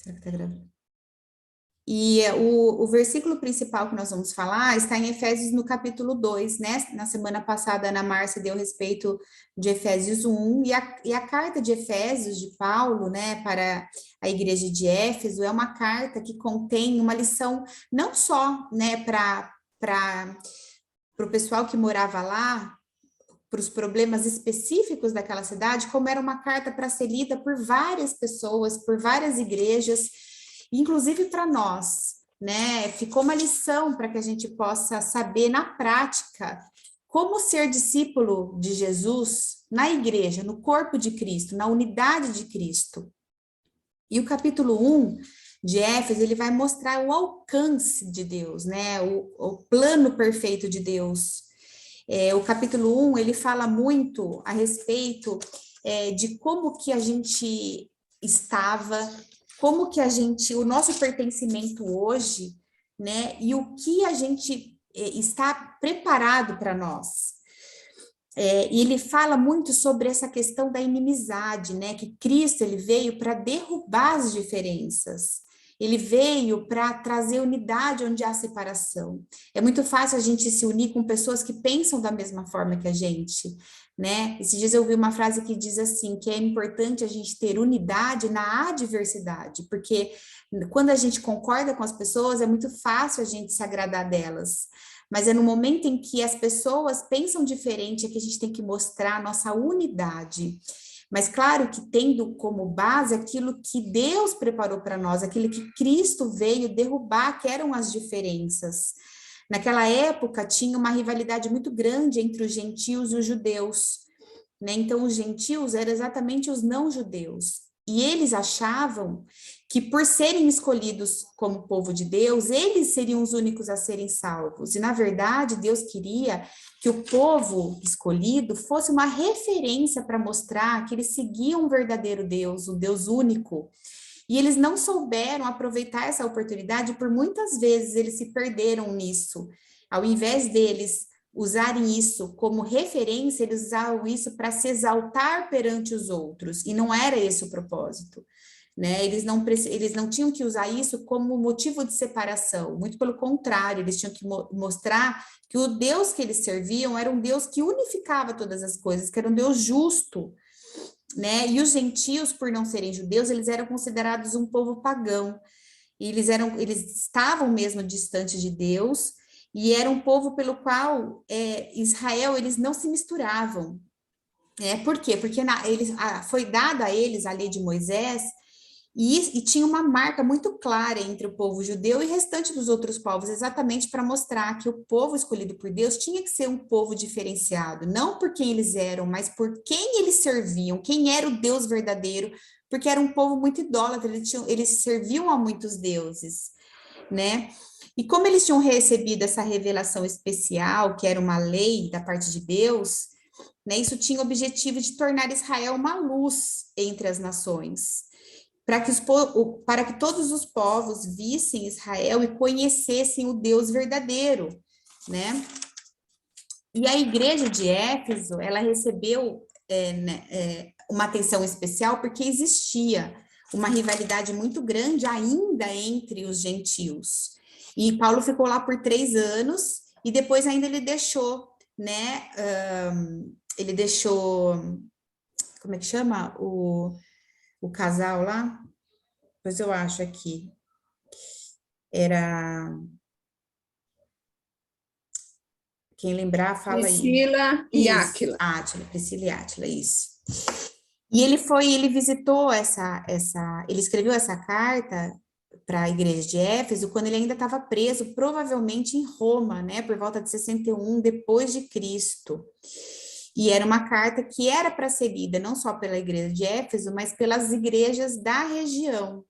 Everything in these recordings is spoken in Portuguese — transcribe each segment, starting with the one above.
Será que tá gravando? E o versículo principal que nós vamos falar está em Efésios no capítulo 2, né? Na semana passada, a Ana Márcia deu respeito de Efésios 1, e a carta de Efésios, de Paulo, né, para a igreja de Éfeso, é uma carta que contém uma lição não só, né, para o pessoal que morava lá, para os problemas específicos daquela cidade, como era uma carta para ser lida por várias pessoas, por várias igrejas, inclusive para nós, né? Ficou uma lição para que a gente possa saber na prática como ser discípulo de Jesus na igreja, no corpo de Cristo, na unidade de Cristo. E o capítulo 1 de Éfeso, ele vai mostrar o alcance de Deus, né? O plano perfeito de Deus. O capítulo 1, ele fala muito a respeito de como que a gente estava, como que o nosso pertencimento hoje, né, e o que a gente está preparado para nós. E ele fala muito sobre essa questão da inimizade, né, que Cristo, ele veio para derrubar as diferenças. Ele veio para trazer unidade onde há separação. É muito fácil a gente se unir com pessoas que pensam da mesma forma que a gente, né? Esses dias eu ouvi uma frase que diz assim, que é importante a gente ter unidade na adversidade, porque quando a gente concorda com as pessoas, é muito fácil a gente se agradar delas. Mas é no momento em que as pessoas pensam diferente, é que a gente tem que mostrar a nossa unidade. Mas claro que tendo como base aquilo que Deus preparou para nós, aquilo que Cristo veio derrubar, que eram as diferenças. Naquela época tinha uma rivalidade muito grande entre os gentios e os judeus, né? Então os gentios eram exatamente os não-judeus. E eles achavam que por serem escolhidos como povo de Deus, eles seriam os únicos a serem salvos. E na verdade, Deus queria que o povo escolhido fosse uma referência para mostrar que eles seguiam o verdadeiro Deus, o Deus único. E eles não souberam aproveitar essa oportunidade, por muitas vezes eles se perderam nisso. Ao invés deles usarem isso como referência, eles usavam isso para se exaltar perante os outros, e não era esse o propósito. Né? Eles não tinham que usar isso como motivo de separação, muito pelo contrário, eles tinham que mostrar que o Deus que eles serviam era um Deus que unificava todas as coisas, que era um Deus justo, né? E os gentios, por não serem judeus, eles eram considerados um povo pagão, e eles estavam mesmo distantes de Deus, e era um povo pelo qual Israel, eles não se misturavam. Por quê? Porque foi dada a eles a lei de Moisés, e tinha uma marca muito clara entre o povo judeu e o restante dos outros povos, exatamente para mostrar que o povo escolhido por Deus tinha que ser um povo diferenciado, não por quem eles eram, mas por quem eles serviam, quem era o Deus verdadeiro, porque era um povo muito idólatra, eles serviam a muitos deuses, né? E como eles tinham recebido essa revelação especial, que era uma lei da parte de Deus, né, isso tinha o objetivo de tornar Israel uma luz entre as nações, para que todos os povos vissem Israel e conhecessem o Deus verdadeiro, né? E a igreja de Éfeso, ela recebeu uma atenção especial porque existia uma rivalidade muito grande ainda entre os gentios. E Paulo ficou lá por 3 anos e depois ainda ele deixou, né? Ele deixou, como é que chama? O casal lá? Pois eu acho aqui. Era... Quem lembrar, fala aí. Priscila e Áquila. Átila, Priscila e Átila, isso. E ele visitou ele escreveu essa carta para a igreja de Éfeso quando ele ainda estava preso, provavelmente em Roma, né, por volta de 61 depois de Cristo. E era uma carta que era para ser lida não só pela igreja de Éfeso, mas pelas igrejas da região,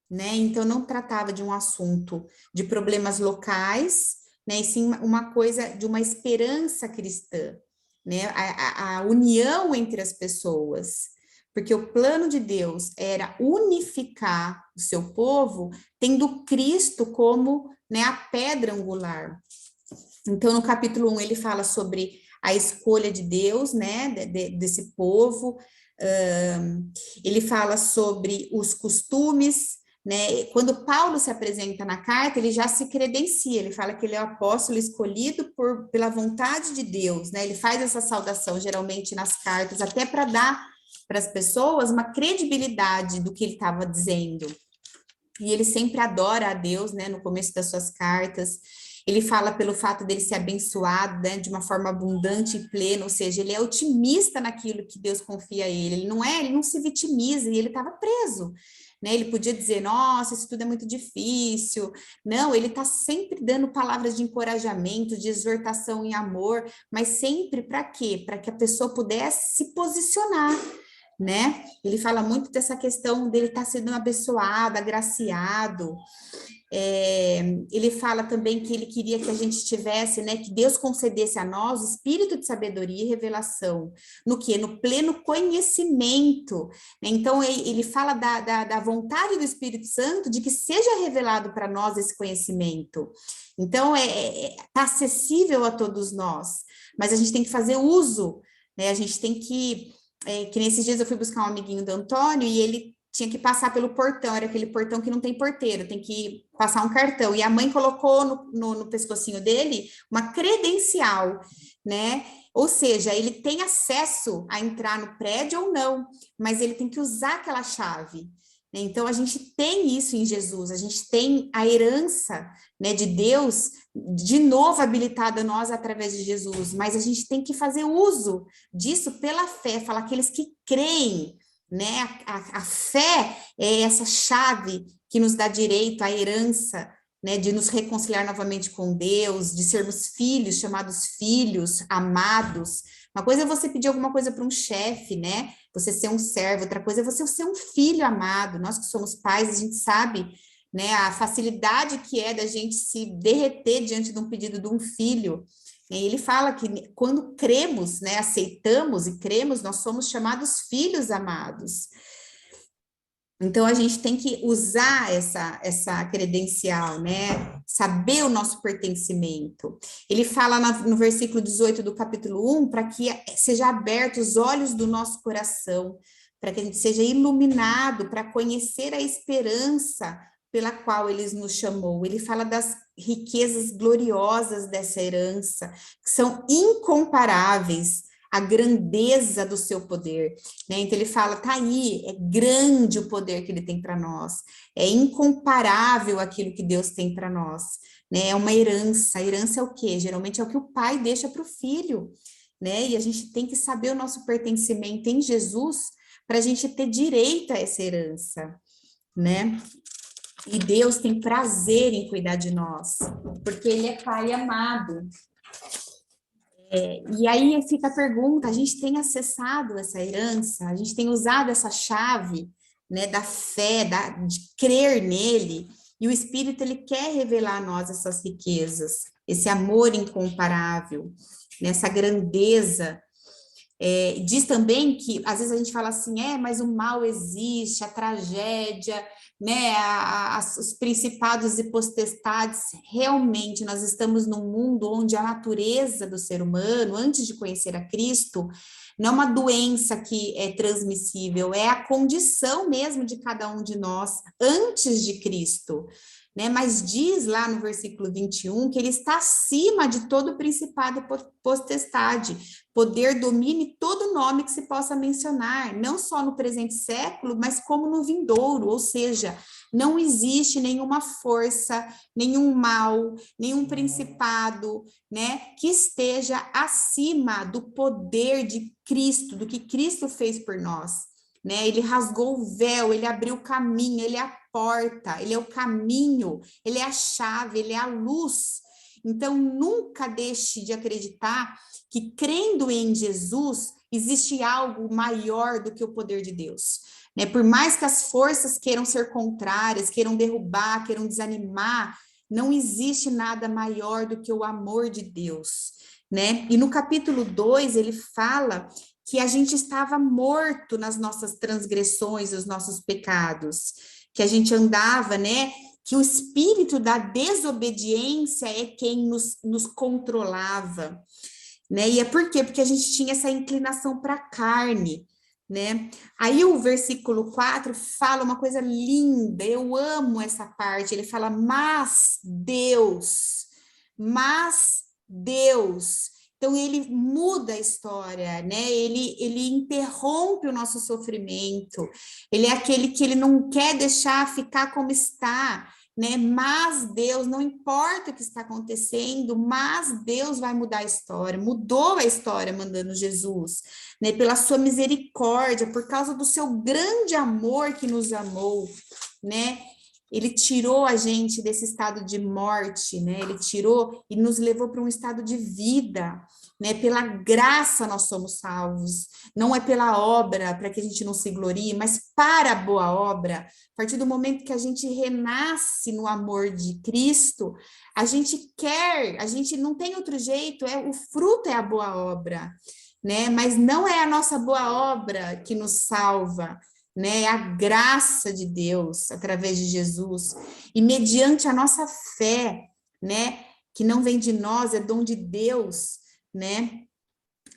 né? Então não tratava de um assunto de problemas locais, né? E sim uma coisa de uma esperança cristã, né? A união entre as pessoas, porque o plano de Deus era unificar o seu povo, tendo Cristo como, né, a pedra angular. Então, no capítulo 1, ele fala sobre a escolha de Deus, né, desse povo, ele fala sobre os costumes, né? Quando Paulo se apresenta na carta, ele já se credencia, ele fala que ele é o apóstolo escolhido pela vontade de Deus, né? Ele faz essa saudação geralmente nas cartas, até para dar para as pessoas uma credibilidade do que ele estava dizendo. E ele sempre adora a Deus, né, no começo das suas cartas. Ele fala pelo fato dele ser abençoado, né, de uma forma abundante e plena, ou seja, ele é otimista naquilo que Deus confia a ele. Ele não se vitimiza, e ele estava preso, né? Ele podia dizer, nossa, isso tudo é muito difícil. Não, ele está sempre dando palavras de encorajamento, de exortação em amor, mas sempre para quê? Para que a pessoa pudesse se posicionar, né? Ele fala muito dessa questão dele estar sendo abençoado, agraciado. Ele fala também que ele queria que a gente tivesse, né, que Deus concedesse a nós o espírito de sabedoria e revelação. No quê? No pleno conhecimento. Né? Então, ele fala da vontade do Espírito Santo de que seja revelado para nós esse conhecimento. Então, está acessível a todos nós, mas a gente tem que fazer uso, né? A gente tem que nesses dias eu fui buscar um amiguinho do Antônio e ele tinha que passar pelo portão, era aquele portão que não tem porteiro, tem que passar um cartão, e a mãe colocou no pescocinho dele uma credencial, né? Ou seja, ele tem acesso a entrar no prédio ou não, mas ele tem que usar aquela chave. Então, a gente tem isso em Jesus, a gente tem a herança, né, de Deus, de novo habilitada a nós através de Jesus, mas a gente tem que fazer uso disso pela fé, fala aqueles que creem, né, a fé é essa chave que nos dá direito à herança, né, de nos reconciliar novamente com Deus, de sermos filhos, chamados filhos, amados. Uma coisa é você pedir alguma coisa para um chefe, né? Você ser um servo, outra coisa é você ser um filho amado. Nós que somos pais, a gente sabe, né, a facilidade que é da gente se derreter diante de um pedido de um filho. E ele fala que quando cremos, né, aceitamos e cremos, nós somos chamados filhos amados. Então, a gente tem que usar essa credencial, né? Saber o nosso pertencimento. Ele fala no versículo 18 do capítulo 1, para que seja abertos os olhos do nosso coração, para que a gente seja iluminado, para conhecer a esperança pela qual ele nos chamou. Ele fala das riquezas gloriosas dessa herança, que são incomparáveis, a grandeza do seu poder, né? Então ele fala, tá aí, é grande o poder que ele tem para nós, é incomparável aquilo que Deus tem para nós, né? É uma herança. A herança é o quê? Geralmente é o que o pai deixa para o filho, né? E a gente tem que saber o nosso pertencimento em Jesus para a gente ter direito a essa herança, né? E Deus tem prazer em cuidar de nós, porque ele é pai amado. E aí fica a pergunta, a gente tem acessado essa herança, a gente tem usado essa chave, né, da fé, de crer nele, e o Espírito, ele quer revelar a nós essas riquezas, esse amor incomparável, né, essa grandeza. Diz também que, às vezes a gente fala assim, mas o mal existe, a tragédia, né, os principados e potestades, realmente nós estamos num mundo onde a natureza do ser humano, antes de conhecer a Cristo, não é uma doença que é transmissível, é a condição mesmo de cada um de nós antes de Cristo, né? Mas diz lá no versículo 21 que ele está acima de todo principado e potestade, poder, domínio e todo nome que se possa mencionar, não só no presente século, mas como no vindouro, ou seja, não existe nenhuma força, nenhum mal, nenhum principado, né, que esteja acima do poder de Cristo, do que Cristo fez por nós. Né, ele rasgou o véu, ele abriu o caminho, ele é a porta, ele é o caminho, ele é a chave, ele é a luz. Então, nunca deixe de acreditar que crendo em Jesus, existe algo maior do que o poder de Deus. Né? Por mais que as forças queiram ser contrárias, queiram derrubar, queiram desanimar, não existe nada maior do que o amor de Deus. Né? E no capítulo 2, ele fala que a gente estava morto nas nossas transgressões, nos nossos pecados, que a gente andava, né? Que o espírito da desobediência é quem nos controlava, né? E é por quê? Porque a gente tinha essa inclinação para a carne, né? Aí o versículo 4 fala uma coisa linda, eu amo essa parte, ele fala, mas Deus. Então, ele muda a história, né? Ele interrompe o nosso sofrimento, ele é aquele que ele não quer deixar ficar como está, né? Mas Deus, não importa o que está acontecendo, mas Deus vai mudar a história, mudou a história mandando Jesus, né? Pela sua misericórdia, por causa do seu grande amor que nos amou, né? Ele tirou a gente desse estado de morte, né? Ele tirou e nos levou para um estado de vida, né? Pela graça nós somos salvos. Não é pela obra, para que a gente não se glorie, mas para a boa obra. A partir do momento que a gente renasce no amor de Cristo, a gente não tem outro jeito, o fruto é a boa obra, né? Mas não é a nossa boa obra que nos salva, né? É a graça de Deus através de Jesus e mediante a nossa fé, né? Que não vem de nós, é dom de Deus, né?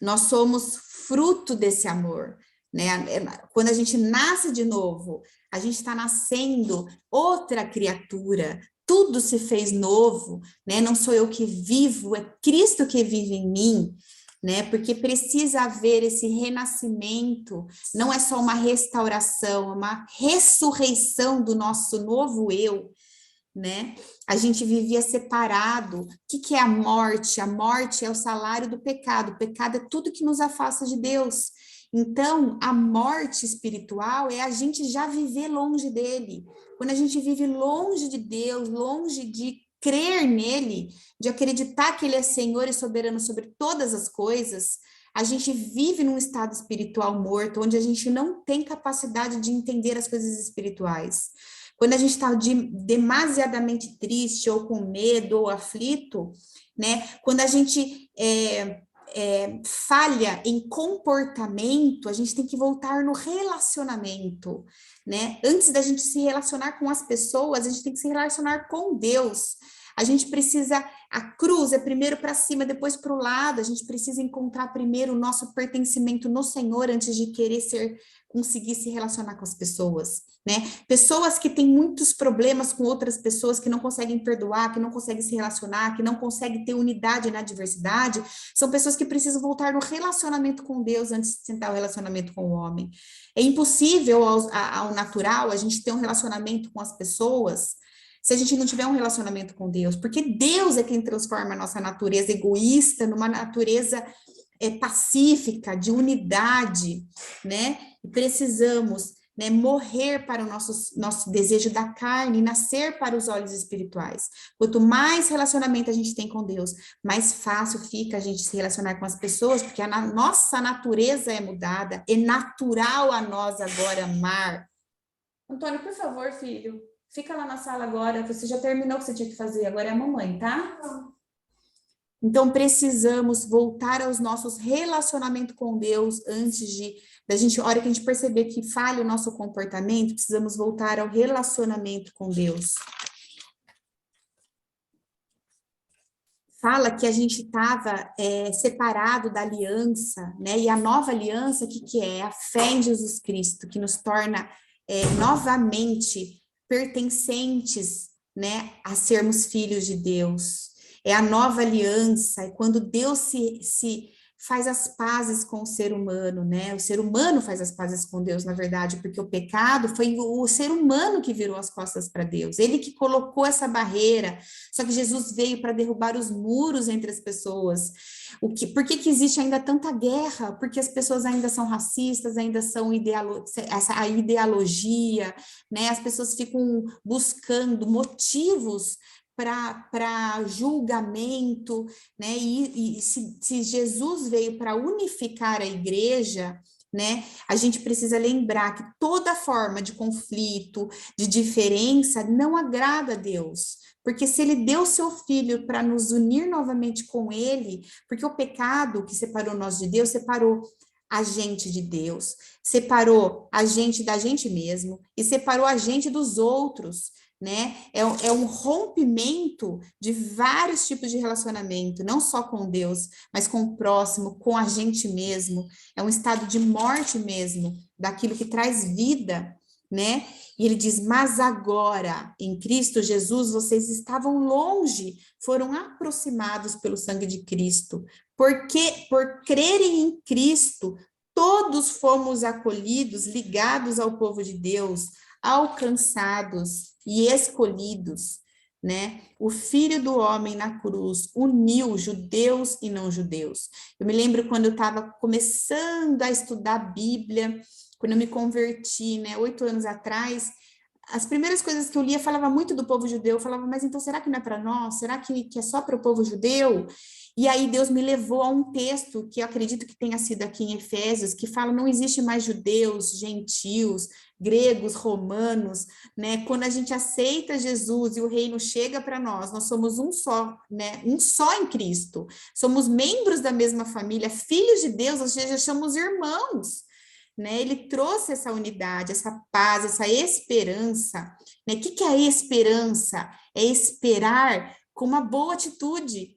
Nós somos fruto desse amor, né? Quando a gente nasce de novo, a gente está nascendo outra criatura. Tudo se fez novo, né? Não sou eu que vivo, é Cristo que vive em mim, né? Porque precisa haver esse renascimento, não é só uma restauração, é uma ressurreição do nosso novo eu, né? A gente vivia separado. O que é a morte? A morte é o salário do pecado. O pecado é tudo que nos afasta de Deus. Então, a morte espiritual é a gente já viver longe dele. Quando a gente vive longe de Deus, longe de crer nele, de acreditar que ele é Senhor e soberano sobre todas as coisas, a gente vive num estado espiritual morto, onde a gente não tem capacidade de entender as coisas espirituais. Quando a gente está demasiadamente triste, ou com medo, ou aflito, né? Quando a gente falha em comportamento, a gente tem que voltar no relacionamento, né? Antes da gente se relacionar com as pessoas, a gente tem que se relacionar com Deus. A gente precisa, a cruz é primeiro para cima, depois para o lado, a gente precisa encontrar primeiro o nosso pertencimento no Senhor antes de querer conseguir se relacionar com as pessoas, né? Pessoas que têm muitos problemas com outras pessoas, que não conseguem perdoar, que não conseguem se relacionar, que não conseguem ter unidade na diversidade, são pessoas que precisam voltar no relacionamento com Deus antes de tentar o relacionamento com o homem. É impossível ao natural a gente ter um relacionamento com as pessoas se a gente não tiver um relacionamento com Deus, porque Deus é quem transforma a nossa natureza egoísta numa natureza pacífica, de unidade, né? E precisamos, né, morrer para o nosso desejo da carne e nascer para os olhos espirituais. Quanto mais relacionamento a gente tem com Deus, mais fácil fica a gente se relacionar com as pessoas, porque a nossa natureza é mudada, é natural a nós agora amar. Antônio, por favor, filho, fica lá na sala agora, você já terminou o que você tinha que fazer, agora é a mamãe, tá? Então, precisamos voltar aos nossos relacionamentos com Deus antes da gente, a hora que a gente perceber que falha o nosso comportamento, precisamos voltar ao relacionamento com Deus. Fala que a gente estava separado da aliança, né? E a nova aliança, o que é? A fé em Jesus Cristo, que nos torna novamente pertencentes, né, a sermos filhos de Deus. É a nova aliança, é quando Deus se faz as pazes com o ser humano, né? O ser humano faz as pazes com Deus, na verdade, porque o pecado foi o ser humano que virou as costas para Deus, ele que colocou essa barreira, só que Jesus veio para derrubar os muros entre as pessoas. Por que existe ainda tanta guerra? Porque as pessoas ainda são racistas, ainda são a ideologia, né? As pessoas ficam buscando motivos para julgamento, né? E se Jesus veio para unificar a igreja, né? A gente precisa lembrar que toda forma de conflito, de diferença, não agrada a Deus. Porque se ele deu seu filho para nos unir novamente com ele, porque o pecado que separou nós de Deus separou a gente de Deus, separou a gente da gente mesmo e separou a gente dos outros, né? É um rompimento de vários tipos de relacionamento, não só com Deus, mas com o próximo, com a gente mesmo. É um estado de morte mesmo, daquilo que traz vida, né? E ele diz: mas agora, em Cristo Jesus, vocês estavam longe, foram aproximados pelo sangue de Cristo, porque por crerem em Cristo, todos fomos acolhidos, ligados ao povo de Deus, alcançados e escolhidos, né? O Filho do Homem na cruz uniu judeus e não judeus. Eu me lembro quando eu estava começando a estudar a Bíblia, quando eu me converti, né, 8 anos atrás, as primeiras coisas que eu lia falava muito do povo judeu, eu falava, mas então será que não é para nós? Será que é só para o povo judeu? E aí Deus me levou a um texto que eu acredito que tenha sido aqui em Efésios, que fala, não existe mais judeus, gentios, gregos, romanos, né? Quando a gente aceita Jesus e o reino chega para nós somos um só, né? Um só em Cristo. Somos membros da mesma família, filhos de Deus, ou seja, somos irmãos. Né? Ele trouxe essa unidade, essa paz, essa esperança. Né? O que é a esperança? É esperar com uma boa atitude.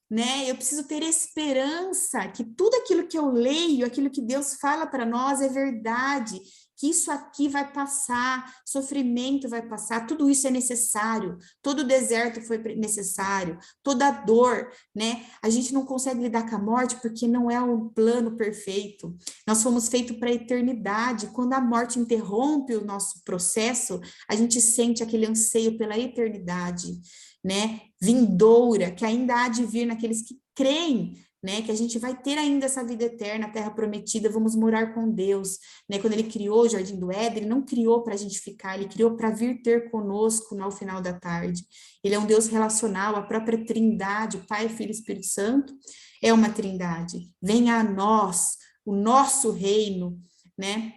Né? Eu preciso ter esperança que tudo aquilo que eu leio, aquilo que Deus fala para nós é verdade, que isso aqui vai passar, sofrimento vai passar, tudo isso é necessário, todo deserto foi necessário, toda dor, né? A gente não consegue lidar com a morte porque não é um plano perfeito. Nós fomos feitos para a eternidade. Quando a morte interrompe o nosso processo, a gente sente aquele anseio pela eternidade, né, vindoura, que ainda há de vir naqueles que creem, né, que a gente vai ter ainda essa vida eterna, a terra prometida, vamos morar com Deus, né, quando ele criou o Jardim do Éden, ele não criou para a gente ficar, ele criou para vir ter conosco ao final da tarde, ele é um Deus relacional, a própria trindade, Pai, Filho e Espírito Santo, é uma trindade, venha a nós, o nosso reino, né,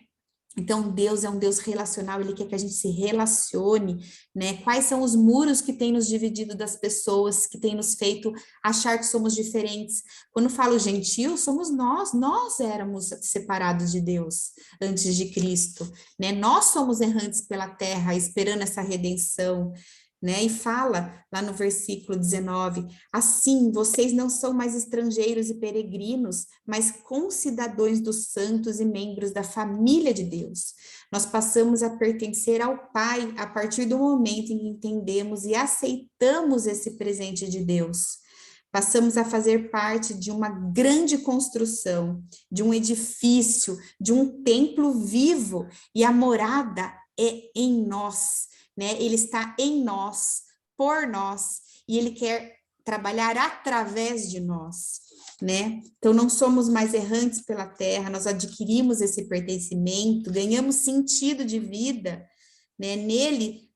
então, Deus é um Deus relacional, Ele quer que a gente se relacione, né? Quais são os muros que têm nos dividido das pessoas, que têm nos feito achar que somos diferentes? Quando falo gentil, somos nós éramos separados de Deus antes de Cristo, né? Nós somos errantes pela terra, esperando essa redenção, né? E fala lá no versículo 19, assim, vocês não são mais estrangeiros e peregrinos, mas concidadãos dos santos e membros da família de Deus. Nós passamos a pertencer ao Pai a partir do momento em que entendemos e aceitamos esse presente de Deus. Passamos a fazer parte de uma grande construção, de um edifício, de um templo vivo, e a morada é em nós, né? Ele está em nós, por nós, e ele quer trabalhar através de nós, né? Então não somos mais errantes pela terra, nós adquirimos esse pertencimento, ganhamos sentido de vida, né? Nele,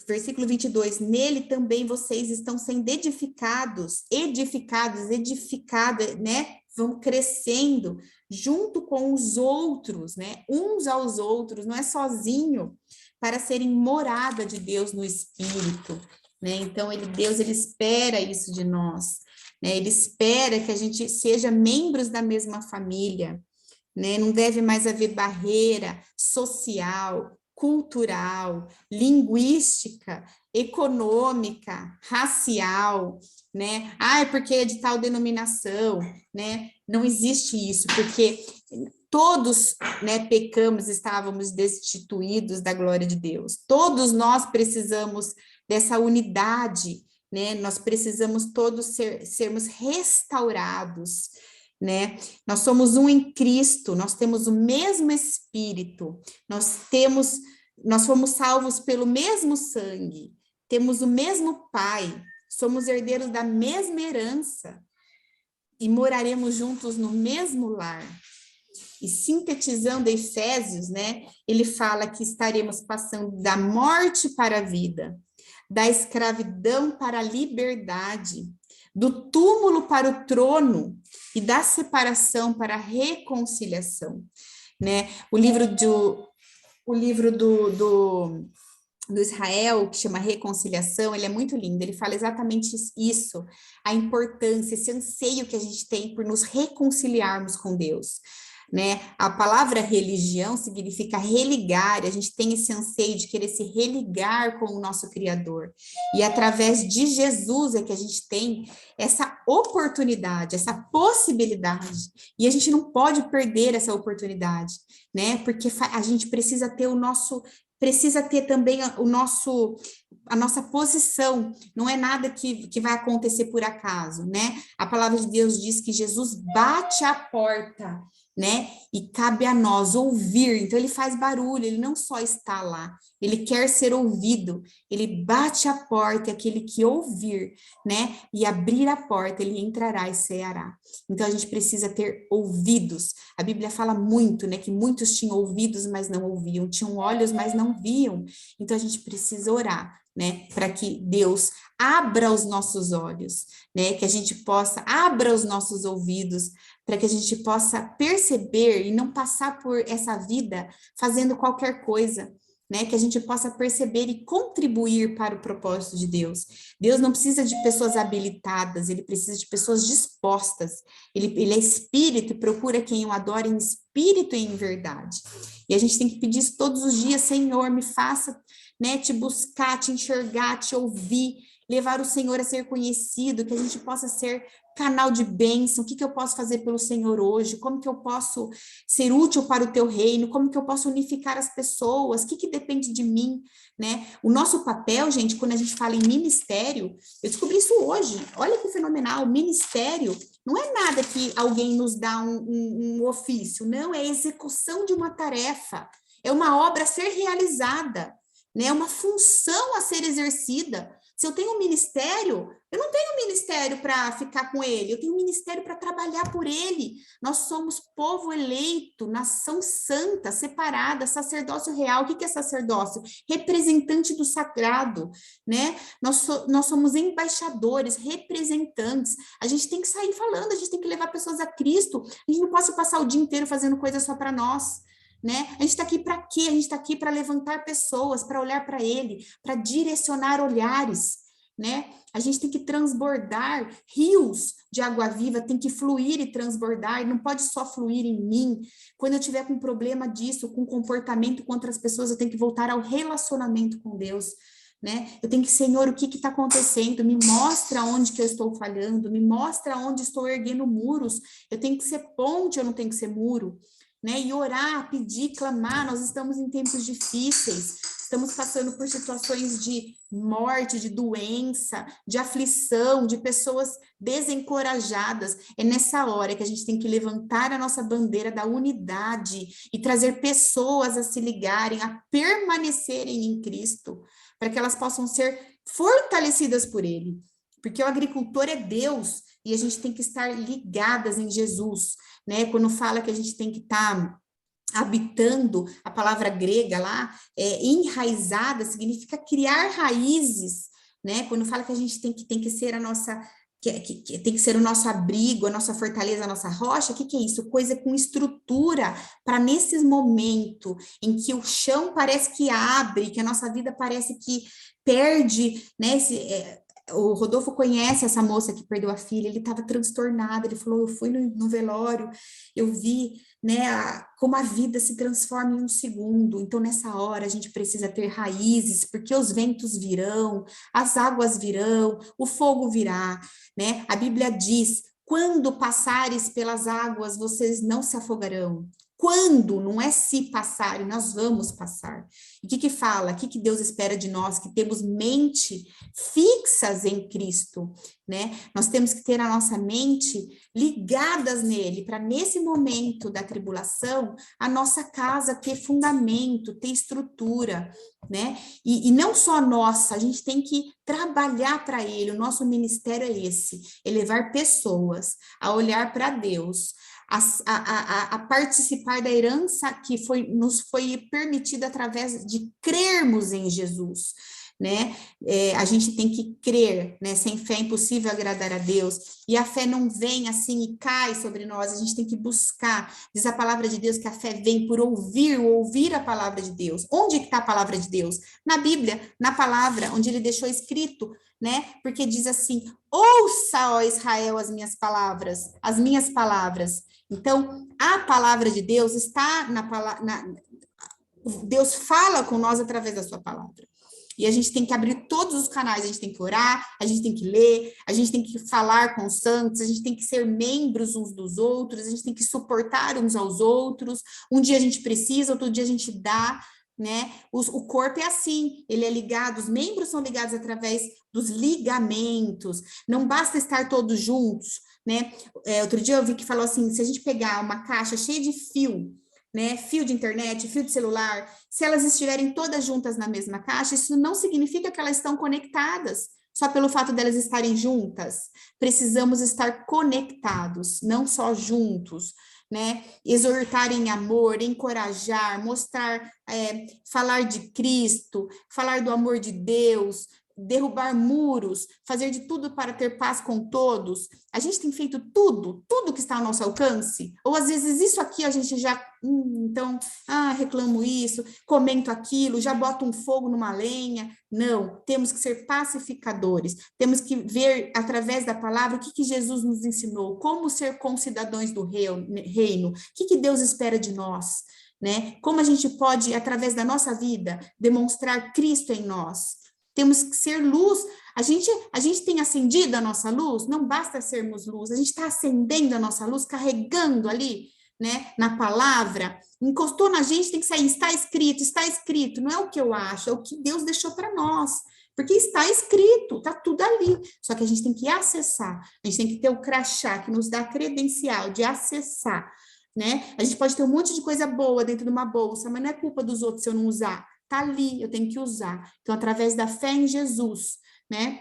versículo 22, nele também vocês estão sendo edificados, né? Vão crescendo junto com os outros, né? Uns aos outros, não é sozinho, para serem morada de Deus no Espírito, né? Então, Deus, ele espera isso de nós, né? Ele espera que a gente seja membros da mesma família, né? Não deve mais haver barreira social, cultural, linguística, econômica, racial, né? Ah, é porque é de tal denominação, né? Não existe isso, porque todos, né, pecamos, estávamos destituídos da glória de Deus. Todos nós precisamos dessa unidade, né? Nós precisamos todos sermos restaurados, né? Nós somos um em Cristo, nós temos o mesmo Espírito, nós fomos salvos pelo mesmo sangue, temos o mesmo Pai, somos herdeiros da mesma herança e moraremos juntos no mesmo lar. E sintetizando Efésios, né, ele fala que estaremos passando da morte para a vida, da escravidão para a liberdade, do túmulo para o trono e da separação para a reconciliação, né? O livro do Israel, que chama Reconciliação, ele é muito lindo, ele fala exatamente isso, a importância, esse anseio que a gente tem por nos reconciliarmos com Deus. né? A palavra religião significa religar, a gente tem esse anseio de querer se religar com o nosso Criador. E através de Jesus é que a gente tem essa oportunidade, essa possibilidade. E a gente não pode perder essa oportunidade, né? Porque a gente precisa ter precisa ter também a nossa posição, não é nada que vai acontecer por acaso, né? A palavra de Deus diz que Jesus bate a porta, né? E cabe a nós ouvir. Então ele faz barulho, ele não só está lá, ele quer ser ouvido. Ele bate a porta, e aquele que ouvir, né? E abrir a porta, ele entrará e ceará. Então a gente precisa ter ouvidos. A Bíblia fala muito, né, que muitos tinham ouvidos, mas não ouviam, tinham olhos, mas não viam. Então a gente precisa orar, né, para que Deus abra os nossos olhos, né, que a gente possa abra os nossos ouvidos, para que a gente possa perceber e não passar por essa vida fazendo qualquer coisa, né, que a gente possa perceber e contribuir para o propósito de Deus. Deus não precisa de pessoas habilitadas, ele precisa de pessoas dispostas. Ele é espírito e procura quem o adora em espírito e em verdade. E a gente tem que pedir isso todos os dias, Senhor, me faça, né, te buscar, te enxergar, te ouvir, levar o Senhor a ser conhecido, que a gente possa ser canal de bênção. O que eu posso fazer pelo Senhor hoje? Como que eu posso ser útil para o teu reino? Como que eu posso unificar as pessoas? O que depende de mim, né? O nosso papel, gente, quando a gente fala em ministério, eu descobri isso hoje, olha que fenomenal, ministério não é nada que alguém nos dá um ofício, não, é a execução de uma tarefa, é uma obra a ser realizada, né? É uma função a ser exercida. Se eu tenho um ministério, eu não tenho um ministério para ficar com ele, eu tenho um ministério para trabalhar por ele. Nós somos povo eleito, nação santa, separada, sacerdócio real. O que é sacerdócio? Representante do sagrado, né? Nós somos embaixadores, representantes. A gente tem que sair falando, a gente tem que levar pessoas a Cristo. A gente não pode passar o dia inteiro fazendo coisa só para nós. Né? A gente está aqui para quê? A gente está aqui para levantar pessoas, para olhar para ele, para direcionar olhares, né? A gente tem que transbordar rios de água viva, tem que fluir e transbordar, não pode só fluir em mim. Quando eu tiver com um problema disso, com comportamento contra as pessoas, eu tenho que voltar ao relacionamento com Deus, né? Eu tenho que, Senhor, o que está acontecendo? Me mostra onde que eu estou falhando, me mostra onde estou erguendo muros. Eu tenho que ser ponte, eu não tenho que ser muro. Né, e orar, pedir, clamar, nós estamos em tempos difíceis, estamos passando por situações de morte, de doença, de aflição, de pessoas desencorajadas. É nessa hora que a gente tem que levantar a nossa bandeira da unidade e trazer pessoas a se ligarem, a permanecerem em Cristo, para que elas possam ser fortalecidas por Ele. Porque o agricultor é Deus e a gente tem que estar ligadas em Jesus, né? Quando fala que a gente tem que estar habitando, a palavra grega lá, enraizada, significa criar raízes, né? Quando fala que a gente tem que ser a nossa, que tem que ser o nosso abrigo, a nossa fortaleza, a nossa rocha, o que é isso? Coisa com estrutura, para nesses momentos em que o chão parece que abre, que a nossa vida parece que perde, né? O Rodolfo conhece essa moça que perdeu a filha, ele estava transtornado, ele falou, eu fui no velório, eu vi, né, como a vida se transforma em um segundo, então nessa hora a gente precisa ter raízes, porque os ventos virão, as águas virão, o fogo virá, né, a Bíblia diz, quando passares pelas águas, vocês não se afogarão. Quando, não é se passarem, nós vamos passar. E o que fala? O que Deus espera de nós? Que temos mente fixas em Cristo, né? Nós temos que ter a nossa mente ligadas nele, para nesse momento da tribulação, a nossa casa ter fundamento, ter estrutura, né? E não só nossa, a gente tem que trabalhar para ele, o nosso ministério é esse, é levar pessoas a olhar para Deus, a participar da herança que nos foi permitida através de crermos em Jesus, né? A gente tem que crer, né? Sem fé é impossível agradar a Deus, e a fé não vem assim e cai sobre nós, a gente tem que buscar. Diz a palavra de Deus que a fé vem por ouvir a palavra de Deus. Onde está a palavra de Deus? Na Bíblia, na palavra, onde ele deixou escrito, né? Porque diz assim: ouça, ó Israel, as minhas palavras, as minhas palavras. Então, a palavra de Deus está na palavra. Deus fala com nós através da sua palavra. E a gente tem que abrir todos os canais, a gente tem que orar, a gente tem que ler, a gente tem que falar com os santos, a gente tem que ser membros uns dos outros, a gente tem que suportar uns aos outros. Um dia a gente precisa, outro dia a gente dá, né? O corpo é assim, ele é ligado, os membros são ligados através dos ligamentos, não basta estar todos juntos, né? Outro dia eu vi que falou assim, se a gente pegar uma caixa cheia de fio, né, fio de internet, fio de celular, se elas estiverem todas juntas na mesma caixa, isso não significa que elas estão conectadas, só pelo fato delas estarem juntas. Precisamos estar conectados, não só juntos, né? Exortar em amor, encorajar, mostrar, falar de Cristo, falar do amor de Deus, derrubar muros, fazer de tudo para ter paz com todos. A gente tem feito tudo que está ao nosso alcance, ou às vezes isso aqui a gente já, então, reclamo isso, comento aquilo, já boto um fogo numa lenha. Não, temos que ser pacificadores, temos que ver através da palavra o que Jesus nos ensinou, como ser concidadãos do reino, o que Deus espera de nós, né? Como a gente pode, através da nossa vida, demonstrar Cristo em nós. Temos que ser luz. A gente tem acendido a nossa luz, não basta sermos luz, a gente está acendendo a nossa luz, carregando ali, né, na palavra, encostou na gente, tem que sair, está escrito, não é o que eu acho, é o que Deus deixou para nós, porque está escrito, está tudo ali, só que a gente tem que acessar, a gente tem que ter o crachá que nos dá a credencial de acessar, né, a gente pode ter um monte de coisa boa dentro de uma bolsa, mas não é culpa dos outros se eu não usar, tá ali, eu tenho que usar. Então, através da fé em Jesus, né,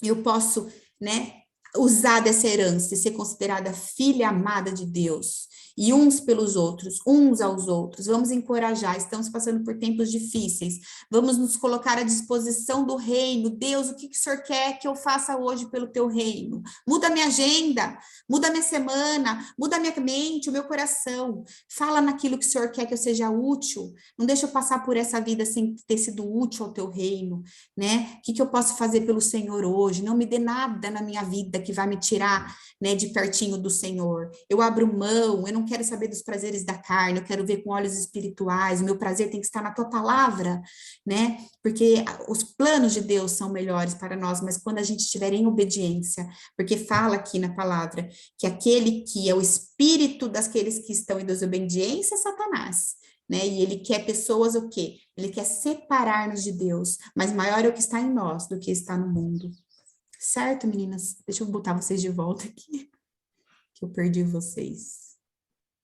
eu posso, né, usar dessa herança e ser considerada filha amada de Deus. E uns pelos outros, uns aos outros. Vamos encorajar, estamos passando por tempos difíceis. Vamos nos colocar à disposição do reino. Deus, o que o Senhor quer que eu faça hoje pelo teu reino? Muda a minha agenda, muda a minha semana, muda a minha mente, o meu coração. Fala naquilo que o Senhor quer que eu seja útil. Não deixa eu passar por essa vida sem ter sido útil ao teu reino, né? O que eu posso fazer pelo Senhor hoje? Não me dê nada na minha vida que vai me tirar, né, de pertinho do Senhor. Eu abro mão, eu não quero saber dos prazeres da carne, eu quero ver com olhos espirituais, o meu prazer tem que estar na tua palavra, né? Porque os planos de Deus são melhores para nós, mas quando a gente estiver em obediência, porque fala aqui na palavra que aquele que é o espírito daqueles que estão em desobediência é Satanás. Né? E ele quer pessoas o quê? Ele quer separar-nos de Deus, mas maior é o que está em nós do que está no mundo. Certo, meninas? Deixa eu botar vocês de volta aqui, que eu perdi vocês.